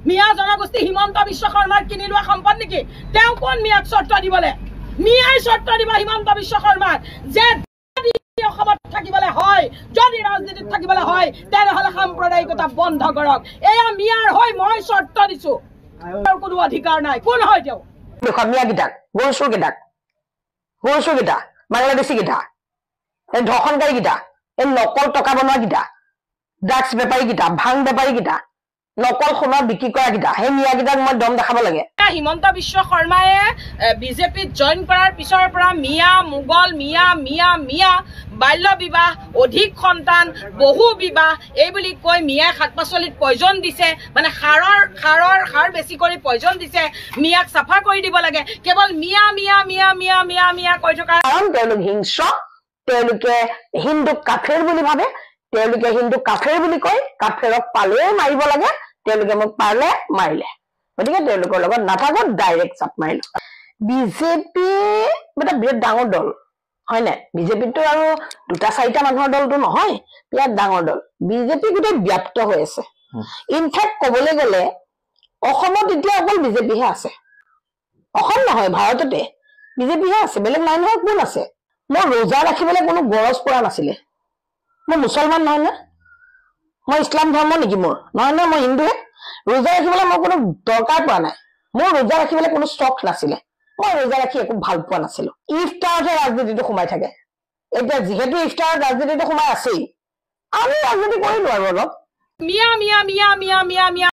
মিয়া জনগোষ্ঠী হিমন্ত বিশ্ব শৰ্মাৰ কিনি লোৱা সম্পদ নেকি তেওঁ কোন মিয়াক চৰ্ত দিবলে মিয়াই চৰ্ত দিব হিমন্ত বিশ্ব শৰ্মাৰ যে অসমত থাকিবলে হয় যদি ৰাজনীতিত থাকিবলে হয় তেনেহলে সাম্প্ৰদায়িকতা বন্ধ কৰক এয়া মিয়াৰ হৈ মই চৰ্ত দিছো আৰু কোনো অধিকাৰ নাই কোন হয় তেওঁ মিয়া গিটাক গৰুচুৰ গিটা বাংলাদেশী গিটা এই ধৰ্ষণকাৰী গিটা এই নকল টকা বনোৱা গিটা ড্ৰাগছ বেপাৰী গিটা ভাং বেপাৰী গিটা নকল সোণা বিক্ৰী কৰা গিটা সেই মিয়া গিটাক মই দম দেখাব লাগে হিমন্ত বিশ্ব শৰ্মায়ে বিজেপিত জইন কৰাৰ পিছৰ পৰা মিয়া মুগল মিয়া বাল্য বিবাহ অধিক সন্তান বহু বিবাহ এই বুলি কৈ মিয়া শাক-পাচলিত পয়জন দিছে মানে সাৰ বেছি কৰি পয়জন দিছে মিয়াক সাফা কৰি দিব লাগে কেৱল মিয়া কৈ থকা কাৰণ তেওঁলোক হিংস্ৰ তেওঁলোকে হিন্দু কাফেৰ বুলি ভাবে তেওঁলোকে হিন্দু কাফেৰ বুলি কয় কাফেৰক পালে মাৰিব লাগে তেওঁলোকে মোক পালে মাৰিলে গতিকে তেওঁলোকৰ লগত নাথাকত ডাইৰেক্ট চাপ মাৰিলো বিজেপি এটা বিৰাট ডাঙৰ দল হয় না বিজেপিটো আৰু দুটা চাৰিটা মানুহৰ দলটো নহয় বিৰাট ডাঙৰ দল বিজেপি গোটেই ব্যাপ্ত হৈ আছে ইনফেক্ট ক'বলৈ গ'লে অসমত এতিয়া অকল বিজেপিহে আছে অসম নহয় ভাৰততে বিজেপিহে আছে বেলেগ নাই নহয় কোন আছে মই ৰোজা ৰাখিবলৈ কোনো গৰজ পৰা নাছিলে মই মুছলমান নহয় না মই ইছলাম ধৰ্ম নেকি মোৰ নহয় না মই হিন্দুহে ৰোজা ৰাখিবলৈ মই কোনো দৰকাৰ পোৱা নাই মোৰ ৰোজা ৰাখিবলৈ কোনো চখ নাছিলে মই ৰোজা ৰাখি একো ভাল পোৱা নাছিলো ইফতাৰতহে ৰাজনীতিটো সোমাই থাকে এতিয়া যিহেতু ইফতাৰত ৰাজনীতিটো সোমাই আছেই আমি ৰাজনীতি কৰিলো আৰু অলপ মিয়া